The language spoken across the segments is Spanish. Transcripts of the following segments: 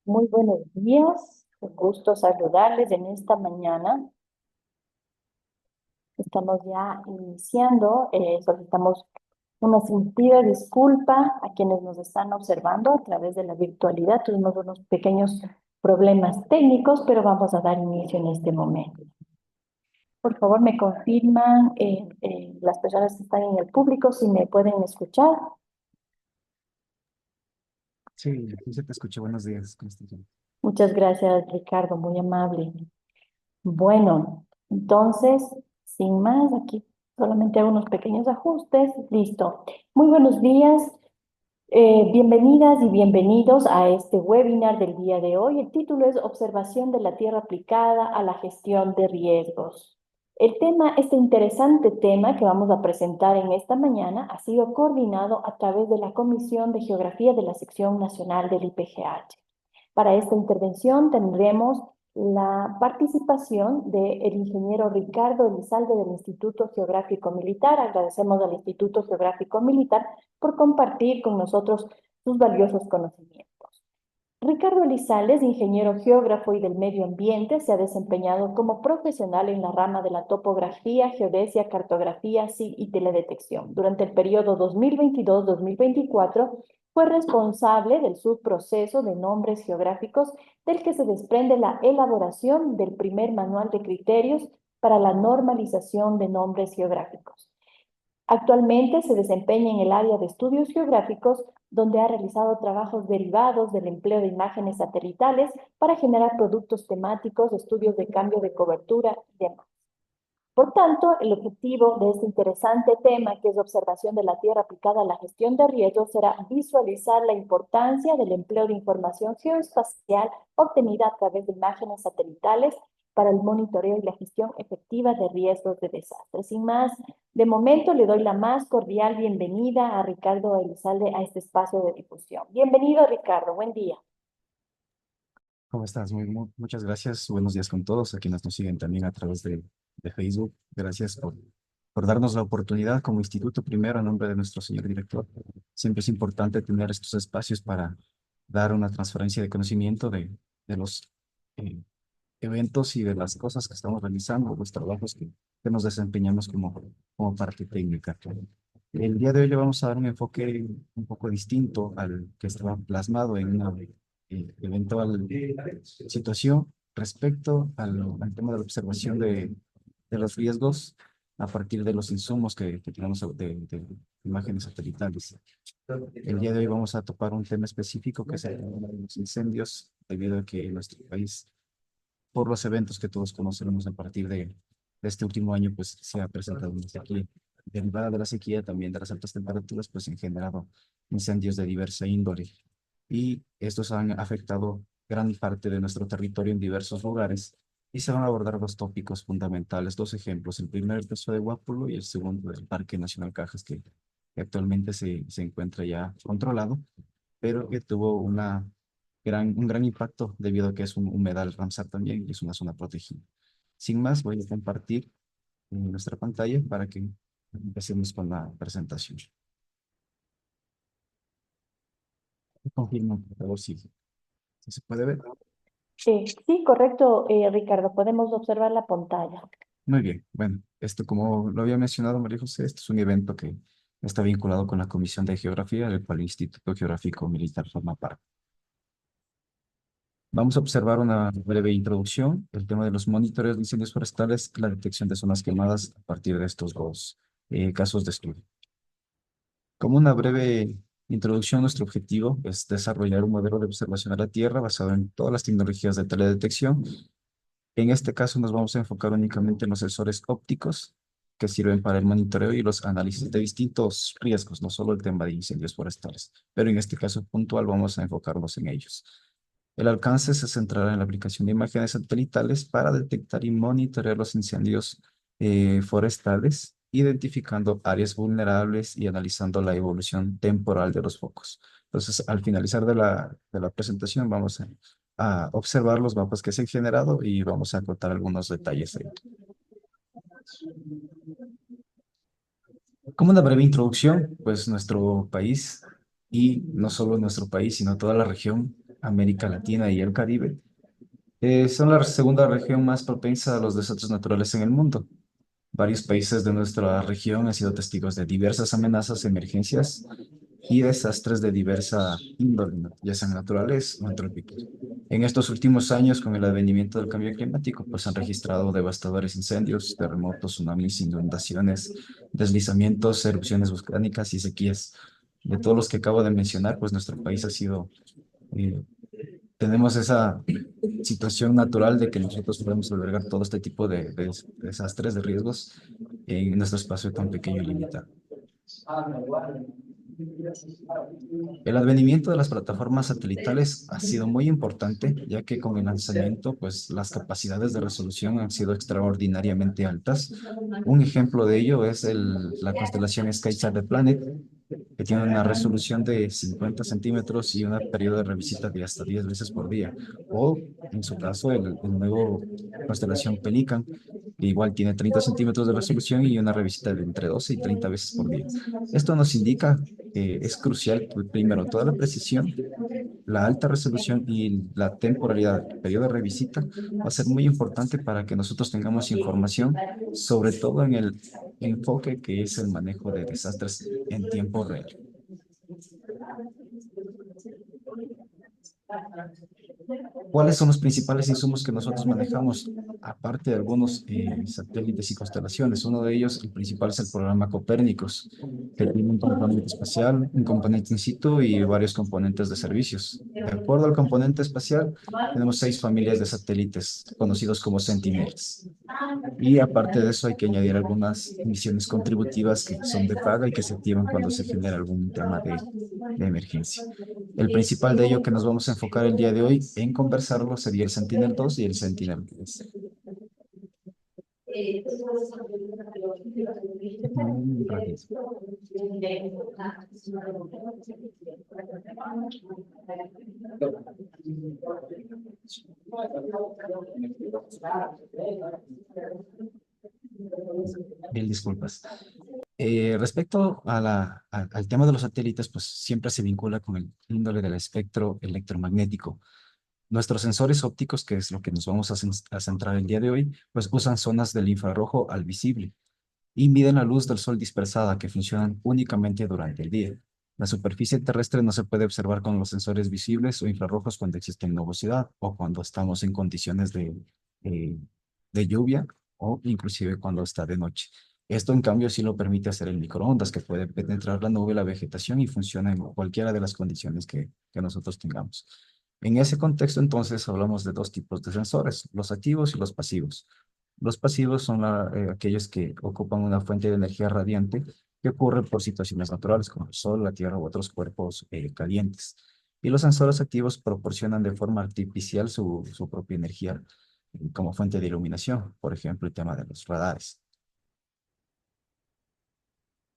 Muy buenos días, un gusto saludarles en esta mañana. Estamos ya iniciando, solicitamos una sentida disculpa a quienes nos están observando a través de la virtualidad. Tuvimos unos pequeños problemas técnicos, pero vamos a dar inicio en este momento. Por favor, me confirman las personas que están en el público si me pueden escuchar. Sí, sí se te escucha. Buenos días, Constitución. Muchas gracias, Ricardo, muy amable. Bueno, entonces, sin más, aquí solamente hago unos pequeños ajustes. Listo. Muy buenos días, bienvenidas y bienvenidos a este webinar del día de hoy. El título es Observación de la Tierra aplicada a la gestión de riesgos. Este interesante tema que vamos a presentar en esta mañana ha sido coordinado a través de la Comisión de Geografía de la Sección Nacional del IPGH. Para esta intervención tendremos la participación del ingeniero Ricardo Elizalde del Instituto Geográfico Militar. Agradecemos al Instituto Geográfico Militar por compartir con nosotros sus valiosos conocimientos. Ricardo Elizalde, ingeniero geógrafo y del medio ambiente, se ha desempeñado como profesional en la rama de la topografía, geodesia, cartografía, y teledetección. Durante el periodo 2022-2024 fue responsable del subproceso de nombres geográficos del que se desprende la elaboración del primer manual de criterios para la normalización de nombres geográficos. Actualmente se desempeña en el área de estudios geográficos, donde ha realizado trabajos derivados del empleo de imágenes satelitales para generar productos temáticos, estudios de cambio de cobertura y demás. Por tanto, el objetivo de este interesante tema, que es observación de la Tierra aplicada a la gestión de riesgos, será visualizar la importancia del empleo de información geoespacial obtenida a través de imágenes satelitales para el monitoreo y la gestión efectiva de riesgos de desastre. Sin más, de momento le doy la más cordial bienvenida a Ricardo Elizalde a este espacio de difusión. Bienvenido, Ricardo. Buen día. ¿Cómo estás? Muchas gracias. Buenos días con todos, a quienes nos siguen también a través de Facebook. Gracias por darnos la oportunidad como instituto, primero, a nombre de nuestro señor director. Siempre es importante tener estos espacios para dar una transferencia de conocimiento de los eh, eventos y de las cosas que estamos realizando, los trabajos que nos desempeñamos como parte técnica. El día de hoy le vamos a dar un enfoque un poco distinto al que estaba plasmado en una eventual situación respecto al tema de la observación de los riesgos a partir de los insumos que tenemos de imágenes satelitales. El día de hoy vamos a topar un tema específico que es el tema de los incendios, debido a que en nuestro país, por los eventos que todos conocemos a partir de este último año, pues se ha presentado una sequía. Derivada de la sequía, también de las altas temperaturas, pues se han generado incendios de diversa índole. Y estos han afectado gran parte de nuestro territorio en diversos lugares. Y se van a abordar dos tópicos fundamentales, dos ejemplos. El primero, el caso de Huápulo, y el segundo, del Parque Nacional Cajas, que actualmente se encuentra ya controlado, pero que tuvo un gran impacto debido a que es un humedal Ramsar también y es una zona protegida. Sin más, voy a compartir nuestra pantalla para que empecemos con la presentación. Confirmo, por favor, si se puede ver. Sí, correcto, Ricardo. Podemos observar la pantalla. Muy bien. Bueno, esto, como lo había mencionado María José, este es un evento que está vinculado con la Comisión de Geografía, del cual el Instituto Geográfico Militar forma parte. Vamos a observar una breve introducción, el tema de los monitoreos de incendios forestales, la detección de zonas quemadas a partir de estos dos casos de estudio. Como una breve introducción, nuestro objetivo es desarrollar un modelo de observación a la Tierra basado en todas las tecnologías de teledetección. En este caso nos vamos a enfocar únicamente en los sensores ópticos que sirven para el monitoreo y los análisis de distintos riesgos, no solo el tema de incendios forestales, pero en este caso puntual vamos a enfocarnos en ellos. El alcance se centrará en la aplicación de imágenes satelitales para detectar y monitorear los incendios forestales, identificando áreas vulnerables y analizando la evolución temporal de los focos. Entonces, al finalizar de la presentación, vamos a observar los mapas que se han generado y vamos a acotar algunos detalles ahí. Como una breve introducción, pues nuestro país, y no solo nuestro país, sino toda la región, América Latina y el Caribe, son la segunda región más propensa a los desastres naturales en el mundo. Varios países de nuestra región han sido testigos de diversas amenazas, emergencias y desastres de diversa índole, ¿no? Ya sean naturales o antrópicos. En estos últimos años, con el advenimiento del cambio climático, pues han registrado devastadores incendios, terremotos, tsunamis, inundaciones, deslizamientos, erupciones volcánicas y sequías. De todos los que acabo de mencionar, pues nuestro país ha sido, eh, tenemos esa situación natural de que nosotros podemos albergar todo este tipo de desastres, de riesgos en nuestro espacio tan pequeño y limitado. El advenimiento de las plataformas satelitales ha sido muy importante, ya que con el lanzamiento, pues las capacidades de resolución han sido extraordinariamente altas. Un ejemplo de ello es la constelación SkySat de Planet, que tiene una resolución de 50 centímetros y una periodo de revisita de hasta 10 veces por día. O, en su caso, el nuevo constelación Pelican, que igual tiene 30 centímetros de resolución y una revisita de entre 12 y 30 veces por día. Esto nos indica que es crucial, pues, primero, toda la precisión, la alta resolución y la temporalidad, el periodo de revisita, va a ser muy importante para que nosotros tengamos información, sobre todo en el enfoque que es el manejo de desastres en tiempo real. ¿Cuáles son los principales insumos que nosotros manejamos? Aparte de algunos satélites y constelaciones, uno de ellos, el principal, es el programa Copérnicos, que tiene un componente espacial, un componente in situ y varios componentes de servicios. De acuerdo al componente espacial, tenemos 6 familias de satélites conocidos como Sentineles. Y aparte de eso, hay que añadir algunas misiones contributivas que son de paga y que se activan cuando se genera algún tema de emergencia. El principal de ello que nos vamos a enfocar el día de hoy en conversarlo sería el Sentinel-2 y el Sentinel-3. Rápido. Mil disculpas. Respecto a al tema de los satélites, pues siempre se vincula con el índole del espectro electromagnético. Nuestros sensores ópticos, que es lo que nos vamos a centrar el día de hoy, pues usan zonas del infrarrojo al visible y miden la luz del sol dispersada, que funcionan únicamente durante el día. La superficie terrestre no se puede observar con los sensores visibles o infrarrojos cuando existe nubosidad o cuando estamos en condiciones eh, de lluvia o inclusive cuando está de noche. Esto, en cambio, sí lo permite hacer el microondas, que puede penetrar la nube, la vegetación y funciona en cualquiera de las condiciones que nosotros tengamos. En ese contexto, entonces, hablamos de dos tipos de sensores, los activos y los pasivos. Los pasivos son aquellos que ocupan una fuente de energía radiante que ocurre por situaciones naturales como el sol, la tierra u otros cuerpos calientes. Y los sensores activos proporcionan de forma artificial su propia energía como fuente de iluminación, por ejemplo, el tema de los radares.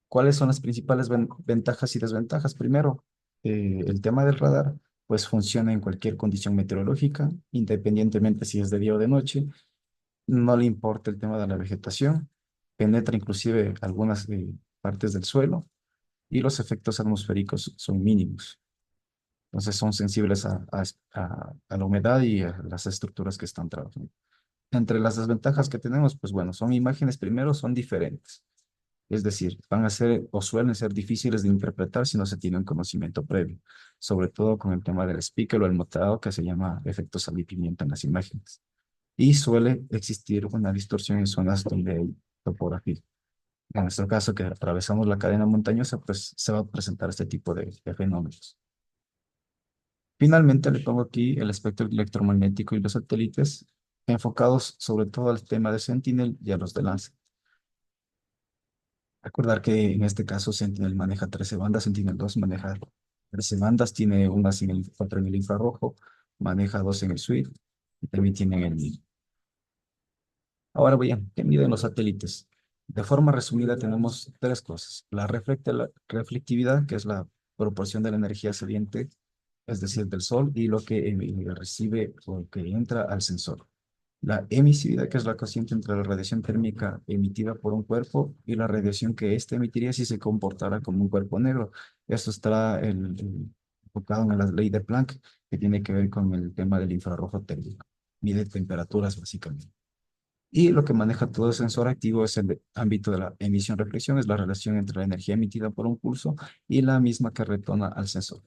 ¿Cuáles son las principales ventajas y desventajas? Primero, el tema del radar, pues funciona en cualquier condición meteorológica, independientemente si es de día o de noche. No le importa el tema de la vegetación, penetra inclusive algunas partes del suelo y los efectos atmosféricos son mínimos. Entonces son sensibles a la humedad y a las estructuras que están trabajando. Entre las desventajas que tenemos, pues bueno, son imágenes primero, son diferentes. Es decir, van a ser o suelen ser difíciles de interpretar si no se tiene un conocimiento previo, sobre todo con el tema del speaker o el mutado que se llama efecto sal y pimienta en las imágenes. Y suele existir una distorsión en zonas donde hay topografía. En nuestro caso, que atravesamos la cadena montañosa, pues se va a presentar este tipo de fenómenos. Finalmente, le pongo aquí el espectro electromagnético y los satélites enfocados sobre todo al tema de Sentinel y a los de Landsat. Recordar que en este caso Sentinel maneja 13 bandas, Sentinel-2 maneja 13 bandas, tiene unas en el, 4 en el infrarrojo, maneja 2 en el suite y también tienen el mid. Ahora bien, ¿qué miden los satélites? De forma resumida tenemos tres cosas. La reflectividad, que es la proporción de la energía saliente, es decir, del sol, y lo que recibe o que entra al sensor. La emisividad, que es la cociente entre la radiación térmica emitida por un cuerpo y la radiación que éste emitiría si se comportara como un cuerpo negro. Esto está enfocado en la ley de Planck, que tiene que ver con el tema del infrarrojo térmico. Mide temperaturas básicamente. Y lo que maneja todo el sensor activo es el ámbito de la emisión-reflexión, es la relación entre la energía emitida por un pulso y la misma que retorna al sensor.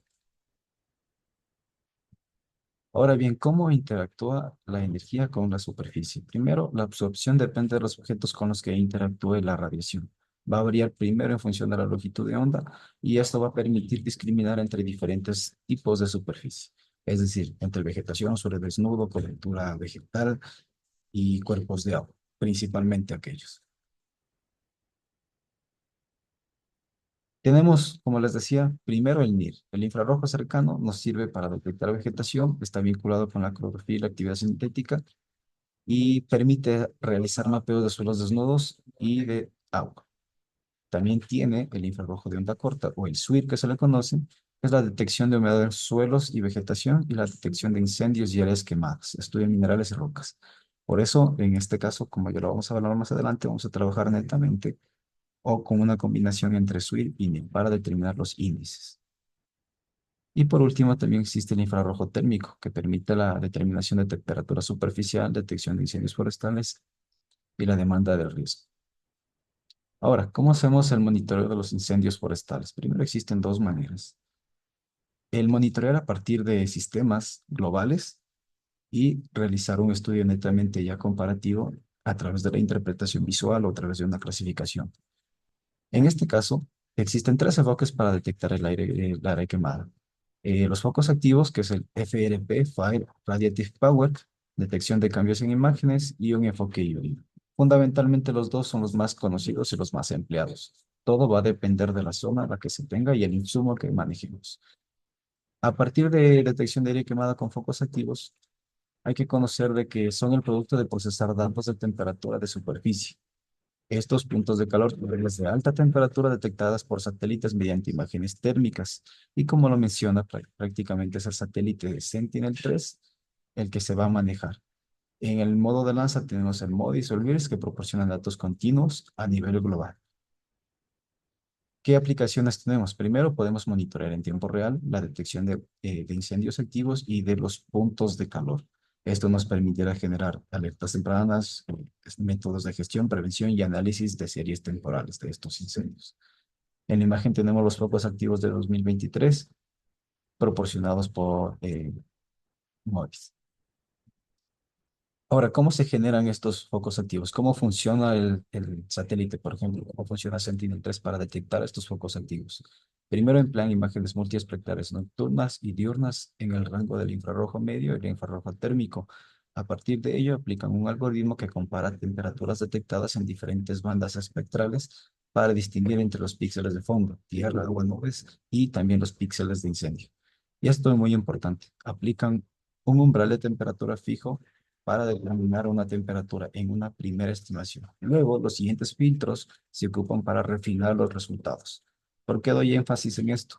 Ahora bien, ¿cómo interactúa la energía con la superficie? Primero, la absorción depende de los objetos con los que interactúe la radiación. Va a variar primero en función de la longitud de onda y esto va a permitir discriminar entre diferentes tipos de superficie. Es decir, entre vegetación, suelo desnudo, cobertura vegetal y cuerpos de agua, principalmente aquellos. Tenemos, como les decía, primero el NIR. El infrarrojo cercano nos sirve para detectar vegetación, está vinculado con la clorofila y la actividad sintética y permite realizar mapeos de suelos desnudos y de agua. También tiene el infrarrojo de onda corta o el SWIR que se le conoce, que es la detección de humedad en suelos y vegetación y la detección de incendios y áreas quemadas, estudia minerales y rocas. Por eso, en este caso, como ya lo vamos a hablar más adelante, vamos a trabajar netamente o con una combinación entre SWIR y NIR para determinar los índices. Y por último, también existe el infrarrojo térmico, que permite la determinación de temperatura superficial, detección de incendios forestales y la demanda del riesgo. Ahora, ¿cómo hacemos el monitoreo de los incendios forestales? Primero existen dos maneras. El monitorear a partir de sistemas globales y realizar un estudio netamente ya comparativo a través de la interpretación visual o a través de una clasificación. En este caso, existen tres enfoques para detectar el área quemada. Los focos activos, que es el FRP, Fire Radiative Power, detección de cambios en imágenes y un enfoque híbrido. Fundamentalmente los dos son los más conocidos y los más empleados. Todo va a depender de la zona a la que se tenga y el insumo que manejemos. A partir de detección de área quemada con focos activos, hay que conocer de que son el producto de procesar datos de temperatura de superficie. Estos puntos de calor son áreas de alta temperatura detectadas por satélites mediante imágenes térmicas. Y como lo menciona, prácticamente es el satélite de Sentinel-3 el que se va a manejar. En el modo de lanza tenemos el MODIS o el VIRS que proporcionan datos continuos a nivel global. ¿Qué aplicaciones tenemos? Primero, podemos monitorear en tiempo real la detección de incendios activos y de los puntos de calor. Esto nos permitirá generar alertas tempranas, métodos de gestión, prevención y análisis de series temporales de estos incendios. En la imagen tenemos los focos activos de 2023 proporcionados por MODIS. Ahora, ¿cómo se generan estos focos activos? ¿Cómo funciona el satélite, por ejemplo? ¿Cómo funciona Sentinel-3 para detectar estos focos activos? Primero emplean imágenes multiespectrales nocturnas y diurnas en el rango del infrarrojo medio y el infrarrojo térmico. A partir de ello, aplican un algoritmo que compara temperaturas detectadas en diferentes bandas espectrales para distinguir entre los píxeles de fondo, tierra, agua, nubes y también los píxeles de incendio. Y esto es muy importante. Aplican un umbral de temperatura fijo para determinar una temperatura en una primera estimación. Luego, los siguientes filtros se ocupan para refinar los resultados. ¿Por qué doy énfasis en esto?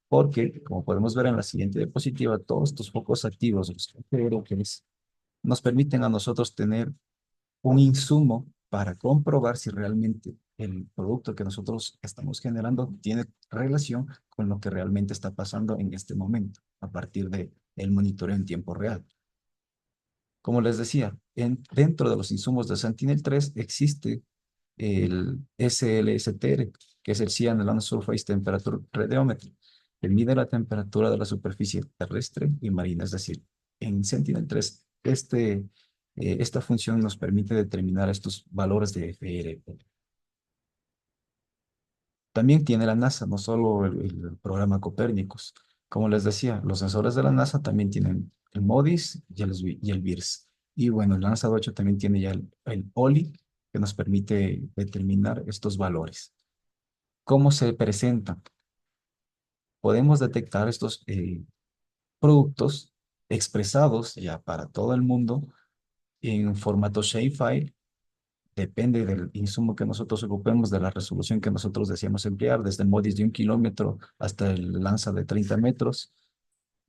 Porque, como podemos ver en la siguiente diapositiva, todos estos focos activos, los FRPs, nos permiten a nosotros tener un insumo para comprobar si realmente el producto que nosotros estamos generando tiene relación con lo que realmente está pasando en este momento, a partir de el monitoreo en tiempo real. Como les decía, dentro de los insumos de Sentinel-3 existe el SLSTR, que es el Cyan Land Surface Temperature Radiometry, que mide la temperatura de la superficie terrestre y marina. Es decir, en Sentinel-3, esta función nos permite determinar estos valores de FR. También tiene la NASA, no solo el programa Copérnicus. Como les decía, los sensores de la NASA también tienen el MODIS y el VIRS. Y bueno, el Landsat 8 también tiene ya el OLI, que nos permite determinar estos valores. ¿Cómo se presentan? Podemos detectar estos productos expresados ya para todo el mundo en formato shapefile. Depende del insumo que nosotros ocupemos, de la resolución que nosotros deseamos emplear, desde MODIS de 1 kilómetro hasta el Landsat de 30 metros.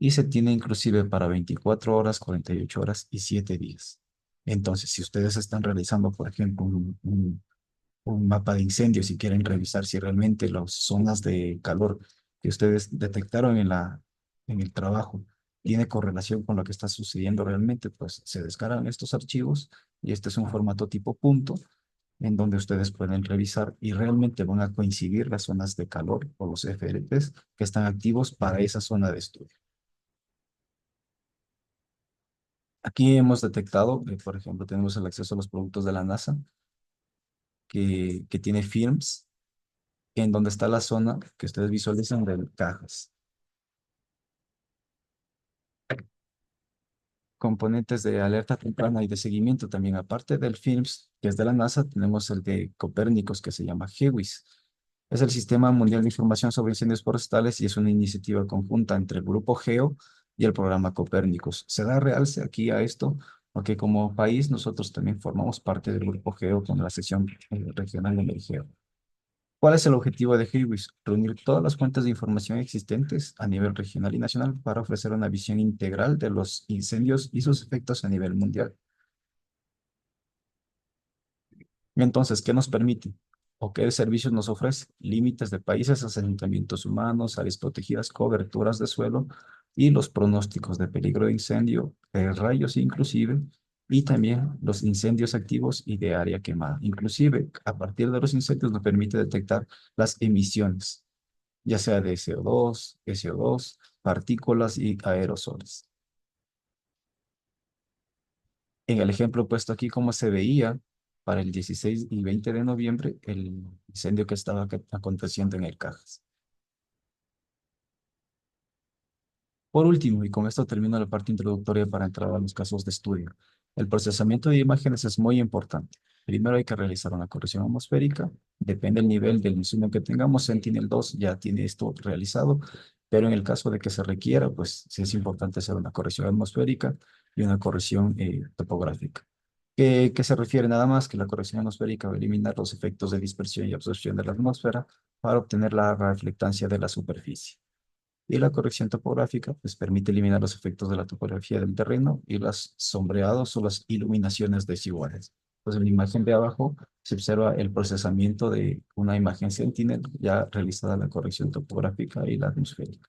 Y se tiene inclusive para 24 horas, 48 horas y 7 días. Entonces, si ustedes están realizando, por ejemplo, un mapa de incendios y quieren revisar si realmente las zonas de calor que ustedes detectaron en el trabajo tiene correlación con lo que está sucediendo realmente, pues se descargan estos archivos y este es un formato tipo punto en donde ustedes pueden revisar y realmente van a coincidir las zonas de calor o los FLPs que están activos para esa zona de estudio. Aquí hemos detectado, por ejemplo, tenemos el acceso a los productos de la NASA que tiene films en donde está la zona que ustedes visualizan de cajas. Componentes de alerta temprana y de seguimiento también, aparte del FILMS, que es de la NASA, tenemos el de Copérnicos, que se llama GEWIS. Es el Sistema Mundial de Información sobre Incendios Forestales y es una iniciativa conjunta entre el Grupo GEO y el programa Copérnicos. Se da realce aquí a esto, porque como país nosotros también formamos parte del Grupo GEO con la sección regional de Emergeo. ¿Cuál es el objetivo de HIWIS? Reunir todas las fuentes de información existentes a nivel regional y nacional para ofrecer una visión integral de los incendios y sus efectos a nivel mundial. Y entonces, ¿qué nos permite? ¿O qué servicios nos ofrece? Límites de países, asentamientos humanos, áreas protegidas, coberturas de suelo y los pronósticos de peligro de incendio, de rayos inclusive, y también los incendios activos y de área quemada. Inclusive, a partir de los incendios nos permite detectar las emisiones, ya sea de CO2, SO2, partículas y aerosoles. En el ejemplo puesto aquí, como se veía para el 16 y 20 de noviembre, el incendio que estaba aconteciendo en el Cajas. Por último, y con esto termino la parte introductoria para entrar a los casos de estudio. El procesamiento de imágenes es muy importante. Primero hay que realizar una corrección atmosférica. Depende del nivel del insumo que tengamos. Sentinel-2 ya tiene esto realizado, pero en el caso de que se requiera, pues sí es importante hacer una corrección atmosférica y una corrección topográfica. ¿Qué se refiere? Nada más que la corrección atmosférica va a eliminar los efectos de dispersión y absorción de la atmósfera para obtener la reflectancia de la superficie. Y la corrección topográfica pues permite eliminar los efectos de la topografía del terreno y los sombreados o las iluminaciones desiguales. Pues en la imagen de abajo se observa el procesamiento de una imagen Sentinel ya realizada la corrección topográfica y la atmosférica.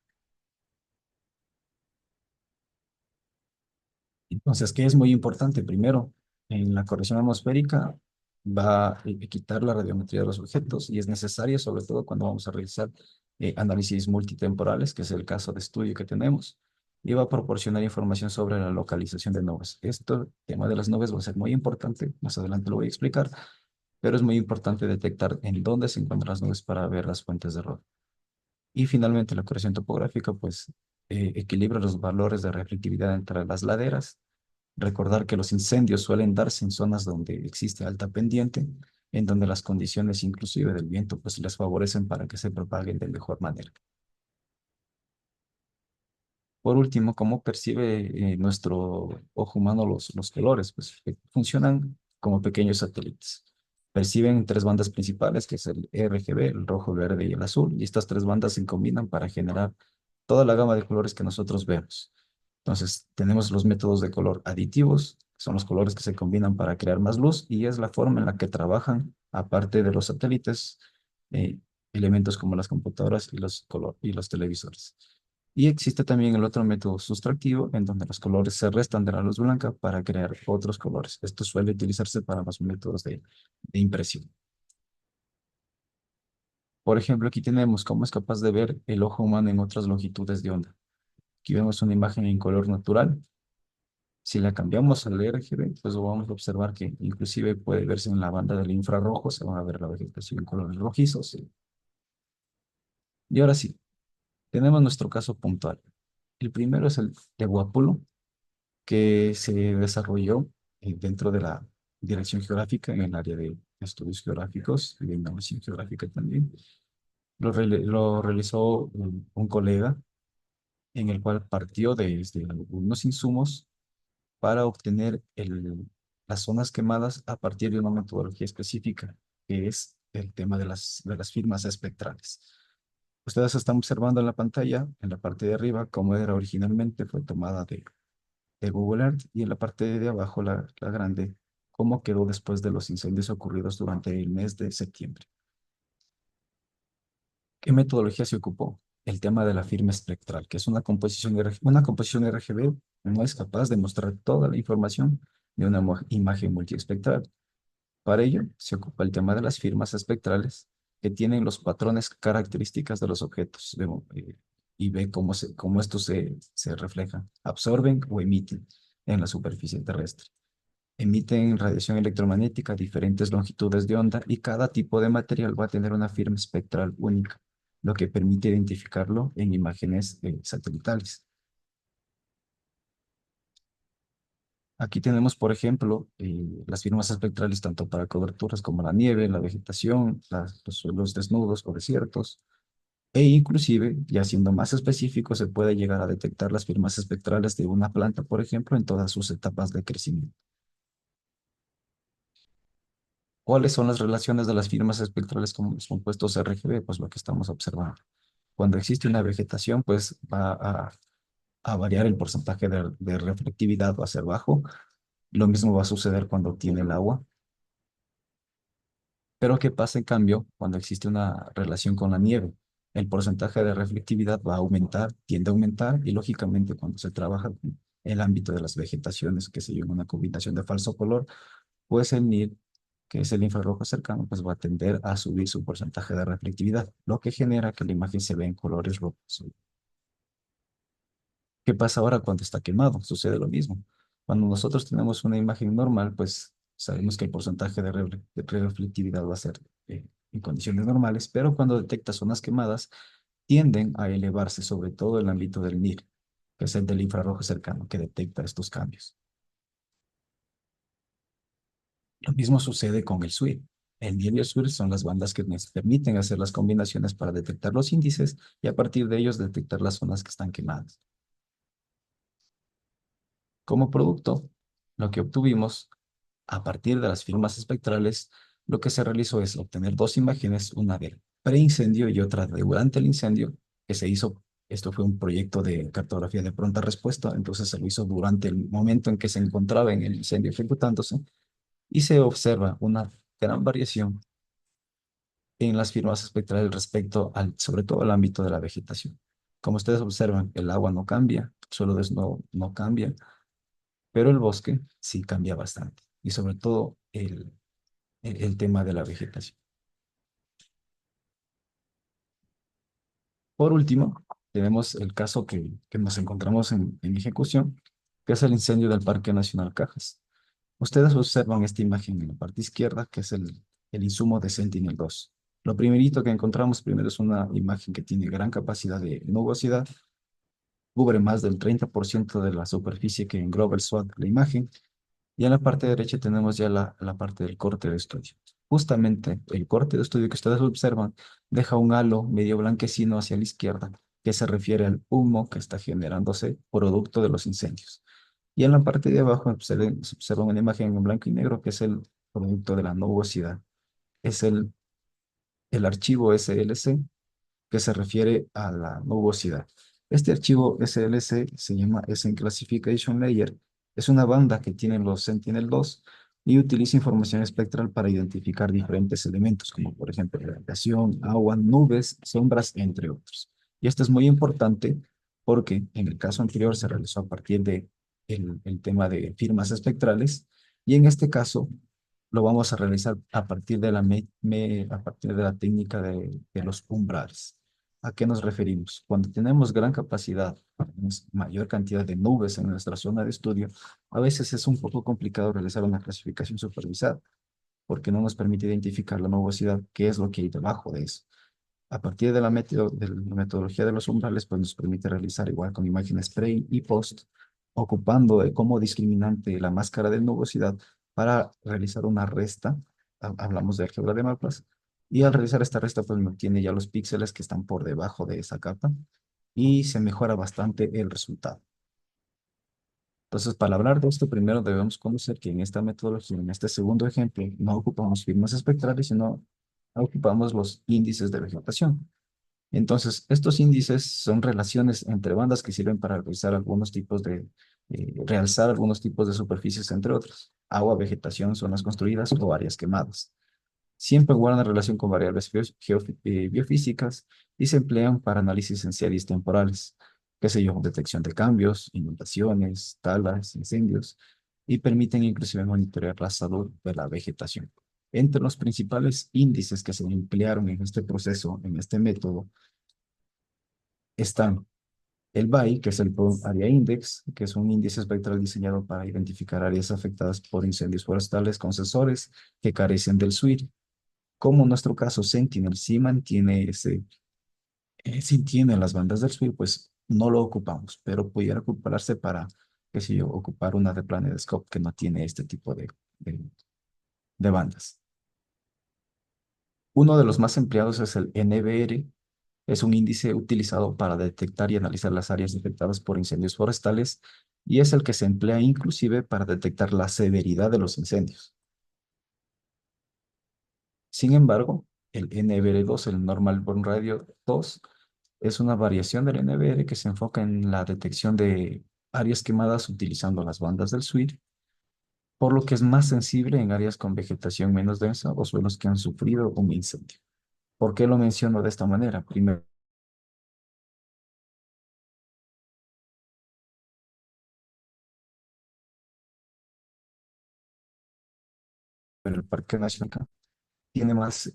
Entonces, ¿qué es muy importante? Primero, en la corrección atmosférica va a quitar la radiometría de los objetos y es necesaria sobre todo cuando vamos a realizar análisis multitemporales, que es el caso de estudio que tenemos, y va a proporcionar información sobre la localización de nubes. Esto, tema de las nubes, va a ser muy importante, más adelante lo voy a explicar, pero es muy importante detectar en dónde se encuentran las nubes para ver las fuentes de error. Y finalmente, la corrección topográfica, pues, equilibra los valores de reflectividad entre las laderas. Recordar que los incendios suelen darse en zonas donde existe alta pendiente, en donde las condiciones inclusive del viento pues les favorecen para que se propaguen de mejor manera. Por último, ¿cómo percibe nuestro ojo humano los colores? Pues funcionan como pequeños satélites. Perciben tres bandas principales, que es el RGB, el rojo, el verde y el azul, y estas tres bandas se combinan para generar toda la gama de colores que nosotros vemos. Entonces, tenemos los métodos de color aditivos, que son los colores que se combinan para crear más luz, y es la forma en la que trabajan, aparte de los satélites, eh, elementos como las computadoras y los televisores. Y existe también el otro método sustractivo, en donde los colores se restan de la luz blanca para crear otros colores. Esto suele utilizarse para los métodos de impresión. Por ejemplo, aquí tenemos cómo es capaz de ver el ojo humano en otras longitudes de onda. Aquí vemos una imagen en color natural. Si la cambiamos al RGB, pues vamos a observar que inclusive puede verse en la banda del infrarrojo, se va a ver la vegetación en colores rojizos. Y ahora sí, tenemos nuestro caso puntual. El primero es el de Guápulo, que se desarrolló dentro de la dirección geográfica en el área de estudios geográficos y de innovación geográfica también. Lo realizó un colega en el cual partió desde algunos insumos para obtener las zonas quemadas a partir de una metodología específica, que es el tema de las firmas espectrales. Ustedes están observando en la pantalla, en la parte de arriba, cómo era originalmente, fue tomada de Google Earth, y en la parte de abajo, la grande, cómo quedó después de los incendios ocurridos durante el mes de septiembre. ¿Qué metodología se ocupó? el tema de la firma espectral, que es una composición, una composición RGB no es capaz de mostrar toda la información de una imagen multiespectral. Para ello, se ocupa el tema de las firmas espectrales que tienen los patrones características de los objetos y ve cómo estos se reflejan, absorben o emiten en la superficie terrestre. Emiten radiación electromagnética a diferentes longitudes de onda y cada tipo de material va a tener una firma espectral única, lo que permite identificarlo en imágenes satelitales. Aquí tenemos, por ejemplo, las firmas espectrales tanto para coberturas como la nieve, la vegetación, los suelos desnudos o desiertos, e inclusive, ya siendo más específico, se puede llegar a detectar las firmas espectrales de una planta, por ejemplo, en todas sus etapas de crecimiento. ¿Cuáles son las relaciones de las firmas espectrales con los compuestos RGB? Pues lo que estamos observando. Cuando existe una vegetación, pues va a variar el porcentaje de reflectividad, va a ser bajo. Lo mismo va a suceder cuando tiene el agua. Pero ¿qué pasa en cambio cuando existe una relación con la nieve? El porcentaje de reflectividad va a aumentar, tiende a aumentar, y lógicamente cuando se trabaja con el ámbito de las vegetaciones, que se llama una combinación de falso color, pues el NIR, que es el infrarrojo cercano, pues va a tender a subir su porcentaje de reflectividad, lo que genera que la imagen se vea en colores rojos. ¿Qué pasa ahora cuando está quemado? Sucede lo mismo. Cuando nosotros tenemos una imagen normal, pues sabemos que el porcentaje de reflectividad va a ser en condiciones normales, pero cuando detecta zonas quemadas, tienden a elevarse, sobre todo el ámbito del NIR, que es el del infrarrojo cercano, que detecta estos cambios. Lo mismo sucede con el SWIR. El NIR y el SWIR son las bandas que nos permiten hacer las combinaciones para detectar los índices y a partir de ellos detectar las zonas que están quemadas. Como producto, lo que obtuvimos a partir de las firmas espectrales, lo que se realizó es obtener dos imágenes, una del preincendio y otra de durante el incendio, que se hizo. Esto fue un proyecto de cartografía de pronta respuesta, entonces se lo hizo durante el momento en que se encontraba en el incendio ejecutándose y se observa una gran variación en las firmas espectrales respecto al, sobre todo al ámbito de la vegetación. Como ustedes observan, el agua no cambia, el suelo desnudo no cambia, pero el bosque sí cambia bastante, y sobre todo el tema de la vegetación. Por último, tenemos el caso que nos encontramos en ejecución, que es el incendio del Parque Nacional Cajas. Ustedes observan esta imagen en la parte izquierda, que es el insumo de Sentinel-2. Lo primerito que encontramos primero es una imagen que tiene gran capacidad de nubosidad, cubre más del 30% de la superficie que engloba el SWOT de la imagen. Y en la parte derecha tenemos ya la parte del corte de estudio. Justamente el corte de estudio que ustedes observan deja un halo medio blanquecino hacia la izquierda, que se refiere al humo que está generándose producto de los incendios. Y en la parte de abajo se observa una imagen en blanco y negro que es el producto de la nubosidad. Es el archivo SLC que se refiere a la nubosidad. Este archivo SLC se llama Scene Classification Layer. Es una banda que tienen los Sentinel-2 y utiliza información espectral para identificar diferentes elementos, como por ejemplo radiación, agua, nubes, sombras, entre otros. Y esto es muy importante porque en el caso anterior se realizó a partir de el tema de firmas espectrales y en este caso lo vamos a realizar a partir de a partir de la técnica de los umbrales. ¿A qué nos referimos? Cuando tenemos gran capacidad, tenemos mayor cantidad de nubes en nuestra zona de estudio, a veces es un poco complicado realizar una clasificación supervisada, porque no nos permite identificar la nubosidad, qué es lo que hay debajo de eso. A partir de de la metodología de los umbrales, pues nos permite realizar igual con imágenes pre y post, ocupando como discriminante la máscara de nubosidad para realizar una resta. Hablamos de álgebra de mapas. Y al realizar esta resta, pues me obtiene ya los píxeles que están por debajo de esa capa y se mejora bastante el resultado. Entonces, para hablar de esto, primero debemos conocer que en esta metodología, en este segundo ejemplo, no ocupamos firmas espectrales, sino ocupamos los índices de vegetación. Entonces, estos índices son relaciones entre bandas que sirven para realizar algunos tipos realzar algunos tipos de superficies, entre otros. Agua, vegetación, zonas construidas o áreas quemadas. siempre guardan relación con variables biofísicas y se emplean para análisis en series temporales, qué sé yo, detección de cambios, inundaciones, talas, incendios, y permiten inclusive monitorear la salud de la vegetación. Entre los principales índices que se emplearon en este proceso, en este método, están el BAI, que es el Problem Area Index, que es un índice espectral diseñado para identificar áreas afectadas por incendios forestales con sensores que carecen del SWIR. Como en nuestro caso Sentinel sí mantiene sí tiene las bandas del SWIR, pues no lo ocupamos, pero pudiera ocuparse para, qué sé yo, ocupar una de PlanetScope que no tiene este tipo de, de bandas. Uno de los más empleados es el NBR. Es un índice utilizado para detectar y analizar las áreas afectadas por incendios forestales y es el que se emplea inclusive para detectar la severidad de los incendios. Sin embargo, el NBR2, el Normal Burn Radio 2, es una variación del NBR que se enfoca en la detección de áreas quemadas utilizando las bandas del SWIR, por lo que es más sensible en áreas con vegetación menos densa o suelos que han sufrido un incendio. ¿Por qué lo menciono de esta manera? Primero, el Parque Nacional tiene más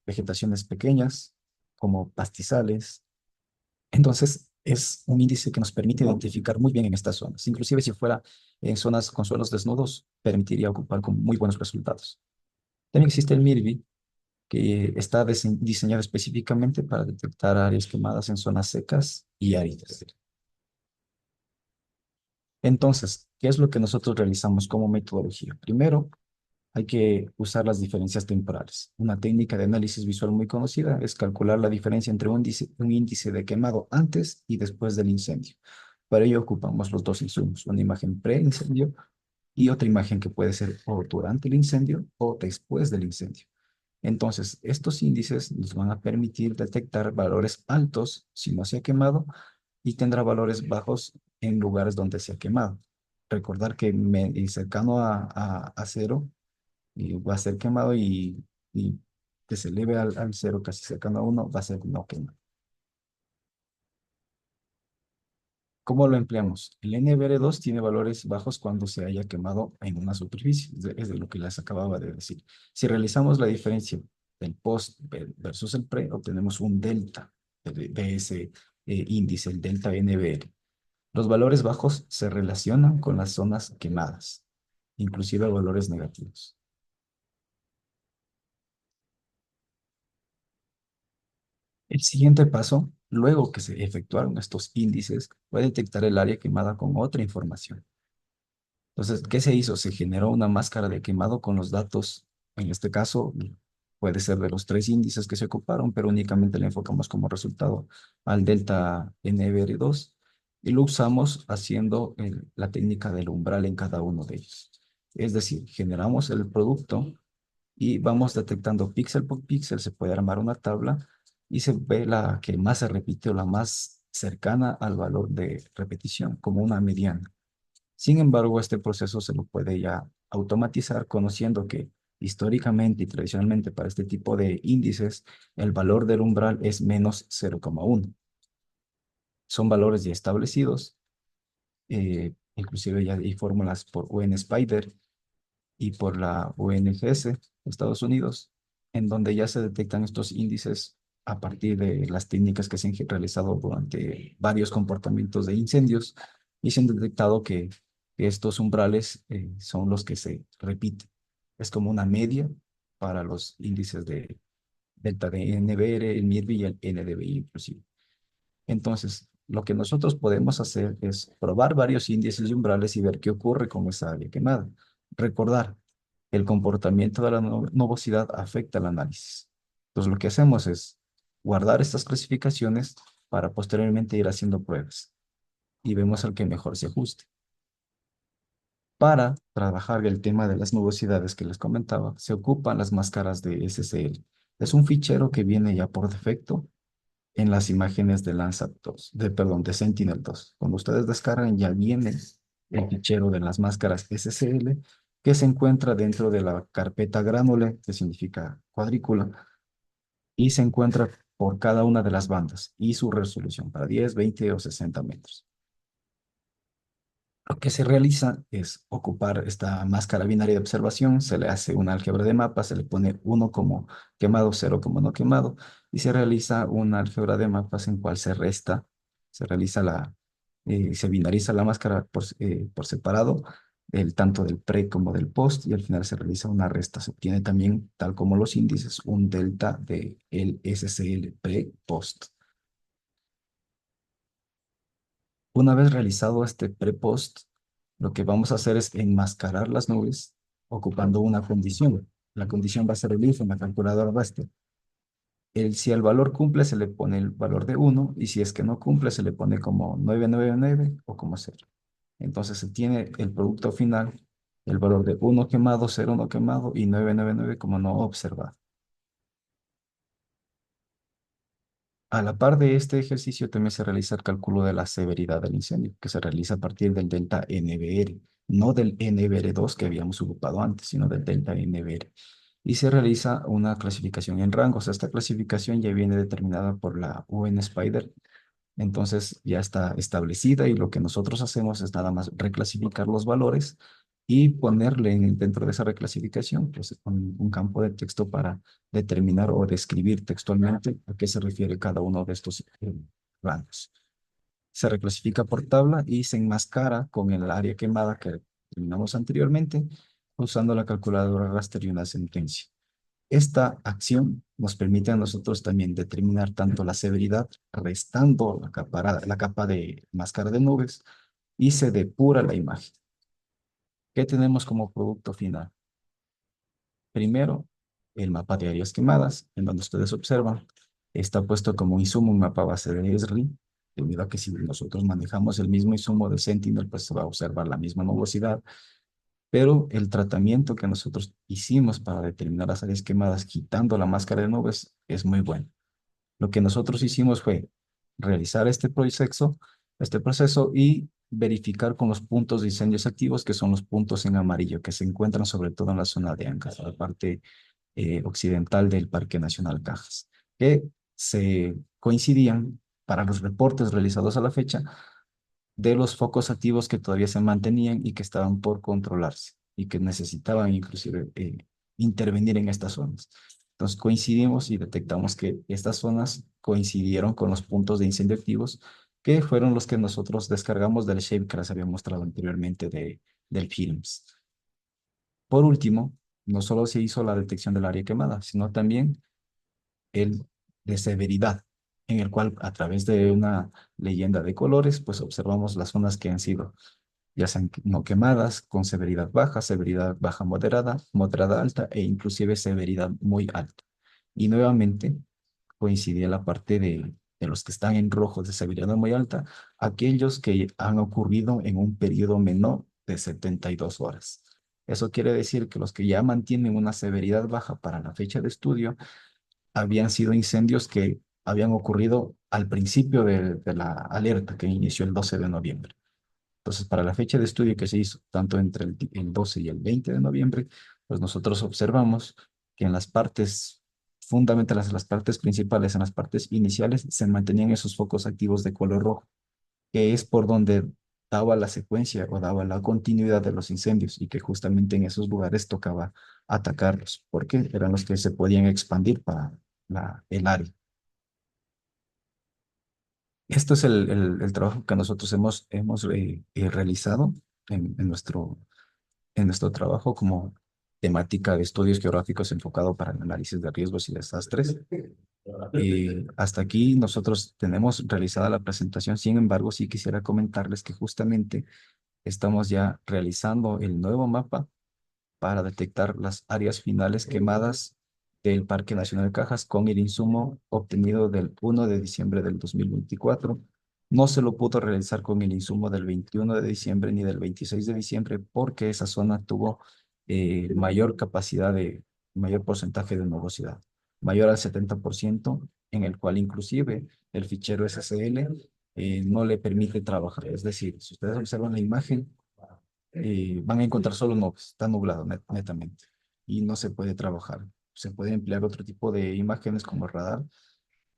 vegetaciones pequeñas, como pastizales. Entonces, es un índice que nos permite identificar muy bien en estas zonas. Inclusive si fuera en zonas con suelos desnudos, permitiría ocupar con muy buenos resultados. También existe el MIRVI, que está diseñado específicamente para detectar áreas quemadas en zonas secas y áridas. Entonces, ¿qué es lo que nosotros realizamos como metodología? Primero, hay que usar las diferencias temporales. Una técnica de análisis visual muy conocida es calcular la diferencia entre un índice de quemado antes y después del incendio. Para ello ocupamos los dos insumos, una imagen pre-incendio y otra imagen que puede ser o durante el incendio o después del incendio. Entonces, estos índices nos van a permitir detectar valores altos si no se ha quemado y tendrá valores bajos en lugares donde se ha quemado. Recordar que cercano a cero y va a ser quemado y que se eleve al cero casi cercano a uno, va a ser no quemado. ¿Cómo lo empleamos? El NBR2 tiene valores bajos cuando se haya quemado en una superficie, es de lo que les acababa de decir. Si realizamos la diferencia del post versus el pre, obtenemos un delta de ese índice, el delta NBR. Los valores bajos se relacionan con las zonas quemadas, inclusive valores negativos. El siguiente paso, luego que se efectuaron estos índices, fue detectar el área quemada con otra información. Entonces, ¿qué se hizo? Se generó una máscara de quemado con los datos, en este caso, puede ser de los tres índices que se ocuparon, pero únicamente le enfocamos como resultado al delta NBR2 y lo usamos haciendo la técnica del umbral en cada uno de ellos. Es decir, generamos el producto y vamos detectando píxel por píxel, se puede armar una tabla y se ve la que más se repite o la más cercana al valor de repetición, como una mediana. Sin embargo, este proceso se lo puede ya automatizar conociendo que históricamente y tradicionalmente para este tipo de índices, el valor del umbral es menos 0,1. Son valores ya establecidos, inclusive ya hay fórmulas por UN-SPIDER y por la UNGS, Estados Unidos, en donde ya se detectan estos índices a partir de las técnicas que se han realizado durante varios comportamientos de incendios y se han detectado que estos umbrales son los que se repiten. Es como una media para los índices de delta de NBR, el MIRVI y el NDVI inclusive. Entonces, lo que nosotros podemos hacer es probar varios índices y umbrales y ver qué ocurre con esa área quemada. Recordar, el comportamiento de la nubosidad afecta al análisis. Entonces, lo que hacemos es guardar estas clasificaciones para posteriormente ir haciendo pruebas y vemos al que mejor se ajuste. Para trabajar el tema de las nubosidades que les comentaba, se ocupan las máscaras de SSL. Es un fichero que viene ya por defecto en las imágenes de Landsat 2, perdón, de Sentinel 2. Cuando ustedes descargan, ya viene el fichero de las máscaras SSL que se encuentra dentro de la carpeta granule, que significa cuadrícula, y se encuentra por cada una de las bandas y su resolución para 10, 20 o 60 metros. Lo que se realiza es ocupar esta máscara binaria de observación, se le hace una álgebra de mapas, se le pone uno como quemado, cero como no quemado, y se realiza una álgebra de mapas en cual se resta, se realiza se binariza la máscara por separado, tanto del pre como del post, y al final se realiza una resta. Se obtiene también, tal como los índices, un delta de el SCL pre-post. Una vez realizado este pre-post, lo que vamos a hacer es enmascarar las nubes ocupando una condición. La condición va a ser el if en la calculadora raster. Si el valor cumple, se le pone el valor de 1 y si es que no cumple, se le pone como 999 o como 0. Entonces se tiene el producto final, el valor de 1 quemado, 0 no quemado y 999 como no observado. A la par de este ejercicio también se realiza el cálculo de la severidad del incendio, que se realiza a partir del delta NBR, no del NBR2 que habíamos ocupado antes, sino del delta NBR. Y se realiza una clasificación en rangos. Esta clasificación ya viene determinada por la UN Spider, entonces ya está establecida y lo que nosotros hacemos es nada más reclasificar los valores y ponerle dentro de esa reclasificación pues, un campo de texto para determinar o describir textualmente a qué se refiere cada uno de estos rangos. Se reclasifica por tabla y se enmascara con el área quemada que terminamos anteriormente usando la calculadora raster y una sentencia. Esta acción nos permite a nosotros también determinar tanto la severidad, restando la capa de máscara de nubes, y se depura la imagen. ¿Qué tenemos como producto final? Primero, el mapa de áreas quemadas, en donde ustedes observan, está puesto como insumo un mapa base de ESRI, debido a que si nosotros manejamos el mismo insumo de Sentinel, pues se va a observar la misma nubosidad, pero el tratamiento que nosotros hicimos para determinar las áreas quemadas quitando la máscara de nubes es muy bueno. Lo que nosotros hicimos fue realizar este proceso y verificar con los puntos de incendios activos, que son los puntos en amarillo, que se encuentran sobre todo en la zona de Ancash, la parte occidental del Parque Nacional Cajas, que se coincidían para los reportes realizados a la fecha de los focos activos que todavía se mantenían y que estaban por controlarse y que necesitaban inclusive intervenir en estas zonas. Entonces coincidimos y detectamos que estas zonas coincidieron con los puntos de incendio activos que fueron los que nosotros descargamos del shape que les había mostrado anteriormente del Films. Por último, no solo se hizo la detección del área quemada, sino también el de severidad, en el cual a través de una leyenda de colores, pues observamos las zonas que han sido ya sean no quemadas, con severidad baja moderada, moderada alta e inclusive severidad muy alta. Y nuevamente coincidía la parte de los que están en rojo de severidad muy alta, aquellos que han ocurrido en un periodo menor de 72 horas. Eso quiere decir que los que ya mantienen una severidad baja para la fecha de estudio habían sido incendios que habían ocurrido al principio de la alerta que inició el 12 de noviembre. Entonces, para la fecha de estudio que se hizo, tanto entre el 12 y el 20 de noviembre, pues nosotros observamos que en las partes fundamentales, en las partes principales, en las partes iniciales, se mantenían esos focos activos de color rojo, que es por donde daba la secuencia o daba la continuidad de los incendios y que justamente en esos lugares tocaba atacarlos, porque eran los que se podían expandir para el área. Esto es el trabajo que nosotros hemos realizado en nuestro trabajo como temática de estudios geográficos enfocado para el análisis de riesgos y desastres. Hasta aquí nosotros tenemos realizada la presentación, sin embargo, sí quisiera comentarles que justamente estamos ya realizando el nuevo mapa para detectar las áreas finales quemadas del Parque Nacional de Cajas con el insumo obtenido del 1 de diciembre del 2024. No se lo pudo realizar con el insumo del 21 de diciembre ni del 26 de diciembre porque esa zona tuvo mayor capacidad mayor porcentaje de nubosidad, mayor al 70%, en el cual inclusive el fichero SSL no le permite trabajar. Es decir, si ustedes observan la imagen, van a encontrar solo nubes, está nublado netamente y no se puede trabajar. Se puede emplear otro tipo de imágenes como radar,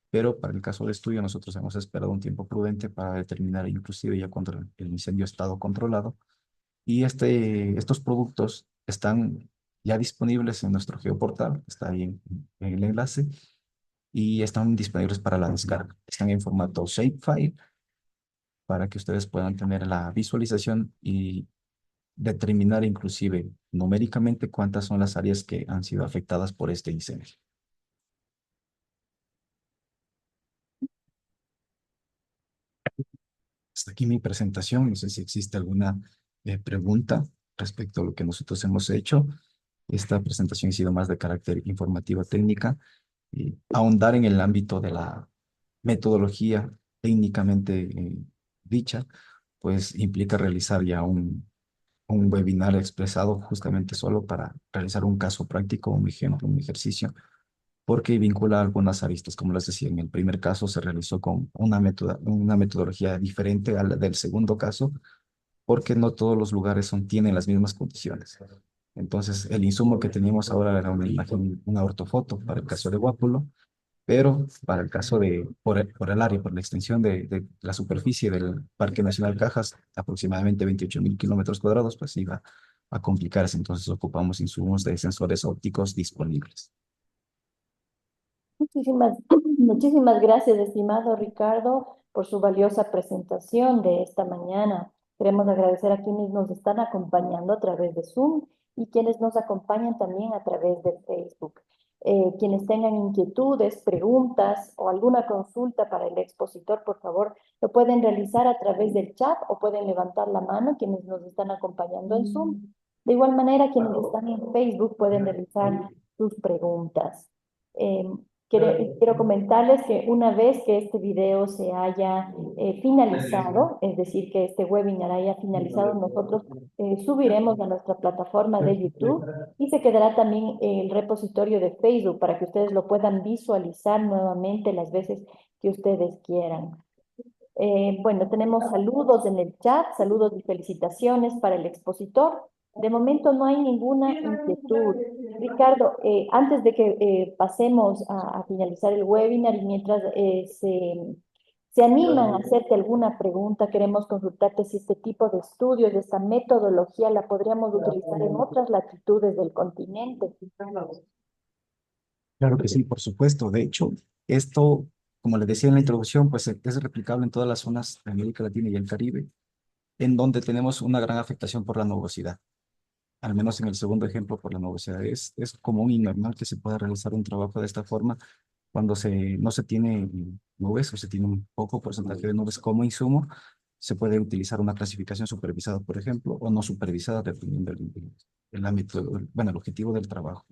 pero para el caso del estudio nosotros hemos esperado un tiempo prudente para determinar inclusive ya cuando el incendio ha estado controlado y estos productos están ya disponibles en nuestro geoportal, está ahí en el enlace y están disponibles para la descarga. Están en formato shapefile para que ustedes puedan tener la visualización y determinar inclusive numéricamente cuántas son las áreas que han sido afectadas por este incendio. Hasta aquí mi presentación. No sé si existe alguna pregunta respecto a lo que nosotros hemos hecho. Esta presentación ha sido más de carácter informativa técnica y ahondar en el ámbito de la metodología técnicamente dicha, pues implica realizar ya un webinar expresado justamente solo para realizar un caso práctico, un ejemplo, un ejercicio, porque vincula algunas aristas. Como les decía, en el primer caso se realizó con una metodología diferente a la del segundo caso, porque no todos los lugares tienen las mismas condiciones. Entonces, el insumo que teníamos ahora era una imagen, una ortofoto para el caso de Guápulo, pero para el caso por el área, por la extensión de la superficie del Parque Nacional Cajas, aproximadamente 28.000 kilómetros cuadrados, pues iba a complicarse. Entonces ocupamos insumos de sensores ópticos disponibles. Muchísimas, muchísimas gracias, estimado Ricardo, por su valiosa presentación de esta mañana. Queremos agradecer a quienes nos están acompañando a través de Zoom y quienes nos acompañan también a través de Facebook. Quienes tengan inquietudes, preguntas o alguna consulta para el expositor, por favor, lo pueden realizar a través del chat o pueden levantar la mano quienes nos están acompañando en Zoom. De igual manera, quienes están en Facebook pueden realizar sus preguntas. Em, quiero comentarles que una vez que este video se haya finalizado, es decir, que este webinar haya finalizado, nosotros subiremos a nuestra plataforma de YouTube y se quedará también el repositorio de Facebook para que ustedes lo puedan visualizar nuevamente las veces que ustedes quieran. Bueno, tenemos saludos en el chat, saludos y felicitaciones para el expositor. De momento no hay ninguna inquietud. Ricardo, antes de que pasemos a finalizar el webinar y mientras se animan a hacerte alguna pregunta, queremos consultarte si este tipo de estudios, esta metodología la podríamos utilizar en otras latitudes del continente. Claro que sí, por supuesto. De hecho, esto, como les decía en la introducción, pues es replicable en todas las zonas de América Latina y el Caribe, en donde tenemos una gran afectación por la nubosidad. Al menos en el segundo ejemplo, por la nubosidad. Es común y normal que se pueda realizar un trabajo de esta forma cuando no se tiene nubes o se tiene un poco porcentaje de nubes como insumo. Se puede utilizar una clasificación supervisada, por ejemplo, o no supervisada, dependiendo del ámbito, bueno, el objetivo del trabajo.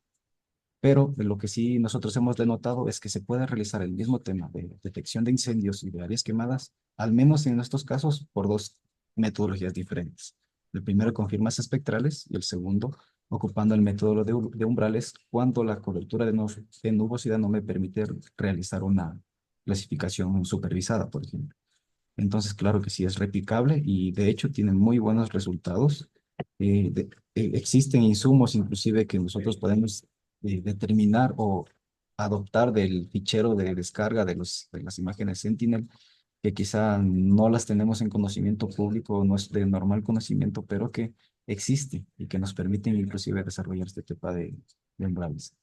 Pero de lo que sí nosotros hemos denotado es que se puede realizar el mismo tema de detección de incendios y de áreas quemadas, al menos en estos casos, por dos metodologías diferentes. El primero con firmas espectrales y el segundo ocupando el método de umbrales cuando la cobertura de nubosidad no me permite realizar una clasificación supervisada, por ejemplo. Entonces, claro que sí es replicable y de hecho tiene muy buenos resultados. Existen insumos inclusive que nosotros podemos determinar o adoptar del fichero de descarga de las imágenes Sentinel, que quizá no las tenemos en conocimiento público, no es de normal conocimiento, pero que existe y que nos permiten inclusive desarrollar este tipo de umbrales.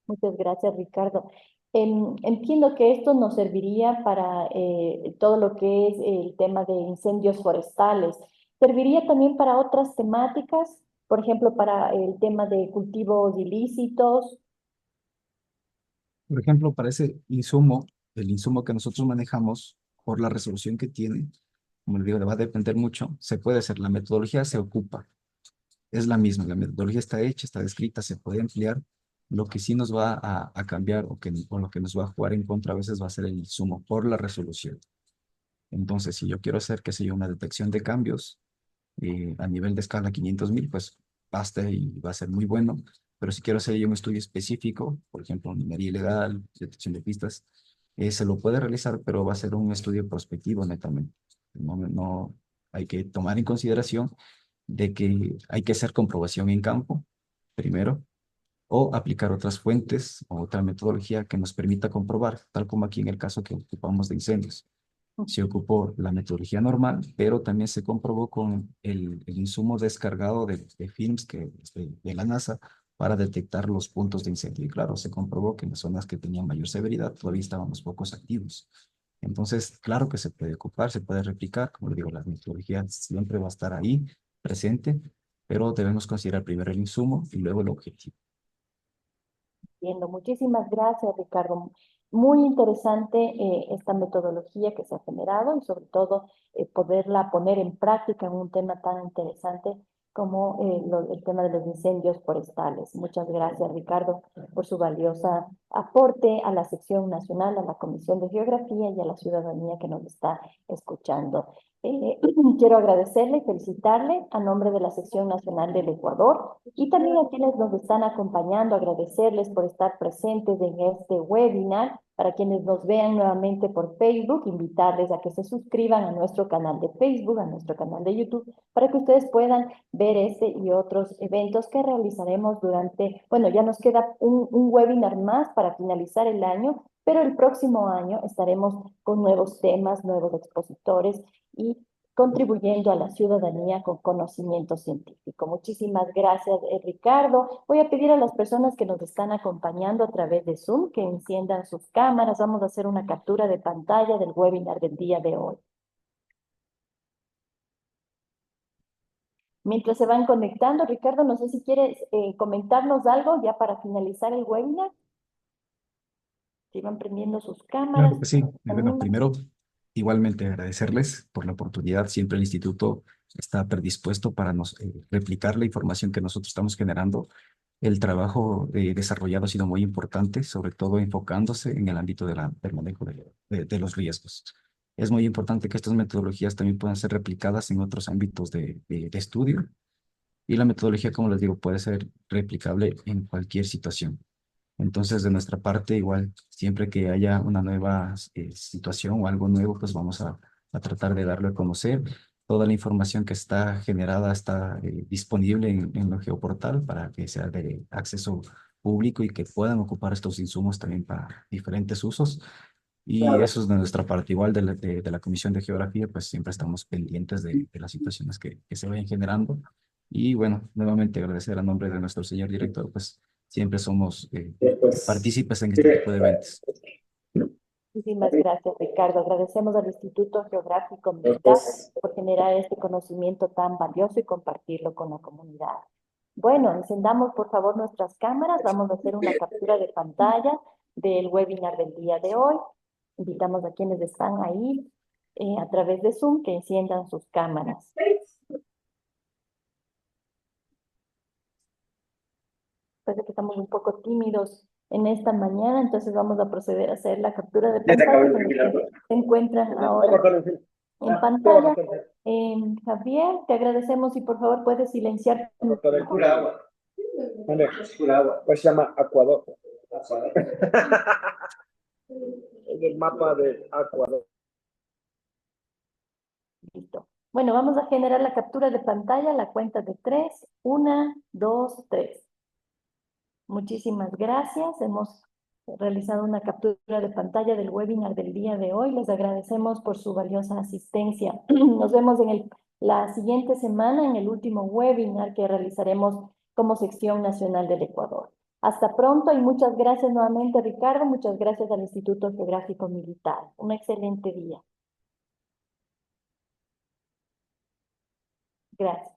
Muchas gracias, Ricardo. Entiendo que esto nos serviría para todo lo que es el tema de incendios forestales. ¿Serviría también para otras temáticas? Por ejemplo, para el tema de cultivos ilícitos. Por ejemplo, para ese insumo, el insumo que nosotros manejamos, por la resolución que tiene, como le digo, le va a depender mucho, se puede hacer, la metodología se ocupa, es la misma, la metodología está hecha, está descrita, se puede emplear. Lo que sí nos va a cambiar o lo que nos va a jugar en contra a veces va a ser el insumo por la resolución. Entonces, si yo quiero hacer, qué sé yo, una detección de cambios a nivel de escala 500.000, pues basta y va a ser muy bueno. Pero si quiero hacer yo un estudio específico, por ejemplo, minería ilegal, detección de pistas, se lo puede realizar, pero va a ser un estudio prospectivo netamente. No, no, hay que tomar en consideración de que hay que hacer comprobación en campo, primero, o aplicar otras fuentes o otra metodología que nos permita comprobar, tal como aquí en el caso que ocupamos de incendios. Se ocupó la metodología normal, pero también se comprobó con el insumo descargado de films de la NASA para detectar los puntos de incendio. Y claro, se comprobó que en las zonas que tenían mayor severidad todavía estábamos pocos activos. Entonces, claro que se puede ocupar, se puede replicar. Como le digo, la metodología siempre va a estar ahí, presente, pero debemos considerar primero el insumo y luego el objetivo. Entiendo. Muchísimas gracias, Ricardo. Muy interesante esta metodología que se ha generado y sobre todo poderla poner en práctica en un tema tan interesante como el tema de los incendios forestales. Muchas gracias, Ricardo, por su valiosa aporte a la sección nacional, a la Comisión de Geografía y a la ciudadanía que nos está escuchando. Quiero agradecerle y felicitarle a nombre de la sección nacional del Ecuador y también a quienes nos están acompañando, agradecerles por estar presentes en este webinar. Para quienes nos vean nuevamente por Facebook, invitarles a que se suscriban a nuestro canal de Facebook, a nuestro canal de YouTube, para que ustedes puedan ver este y otros eventos que realizaremos durante, bueno, ya nos queda un webinar más para finalizar el año, pero el próximo año estaremos con nuevos temas, nuevos expositores y contribuyendo a la ciudadanía con conocimiento científico. Muchísimas gracias, Ricardo. Voy a pedir a las personas que nos están acompañando a través de Zoom que enciendan sus cámaras. Vamos a hacer una captura de pantalla del webinar del día de hoy. Mientras se van conectando, Ricardo, no sé si quieres comentarnos algo ya para finalizar el webinar. Si van prendiendo sus cámaras. Claro que sí. Bueno, primero, igualmente agradecerles por la oportunidad. Siempre el instituto está predispuesto para replicar la información que nosotros estamos generando. El trabajo desarrollado ha sido muy importante, sobre todo enfocándose en el ámbito del manejo de los riesgos. Es muy importante que estas metodologías también puedan ser replicadas en otros ámbitos de estudio y la metodología, como les digo, puede ser replicable en cualquier situación. Entonces, de nuestra parte, igual, siempre que haya una nueva situación o algo nuevo, pues vamos a tratar de darlo a conocer. Toda la información que está generada está disponible en el geoportal para que sea de acceso público y que puedan ocupar estos insumos también para diferentes usos. Y eso es de nuestra parte. Igual de la Comisión de Geografía, pues siempre estamos pendientes de las situaciones que se vayan generando. Y bueno, nuevamente agradecer a nombre de nuestro señor director, pues siempre somos partícipes en este tipo de eventos. Muchísimas gracias, Ricardo. Agradecemos al Instituto Geográfico Militar por generar este conocimiento tan valioso y compartirlo con la comunidad. Bueno, encendamos por favor nuestras cámaras. Vamos a hacer una captura de pantalla del webinar del día de hoy. Invitamos a quienes están ahí a través de Zoom que enciendan sus cámaras. Parece que estamos un poco tímidos en esta mañana, entonces vamos a proceder a hacer la captura de pantalla. Se encuentran ahora en pantalla. Javier, te agradecemos y por favor puedes silenciar. Pura agua. Pura agua. Pues se llama Acuador. Es el mapa de Acuador. Listo. Bueno, vamos a generar la captura de pantalla, la cuenta de 3. 1, 2, 3. Muchísimas gracias. Hemos realizado una captura de pantalla del webinar del día de hoy. Les agradecemos por su valiosa asistencia. Nos vemos en la siguiente semana en el último webinar que realizaremos como sección nacional del Ecuador. Hasta pronto y muchas gracias nuevamente, Ricardo. Muchas gracias al Instituto Geográfico Militar. Un excelente día. Gracias.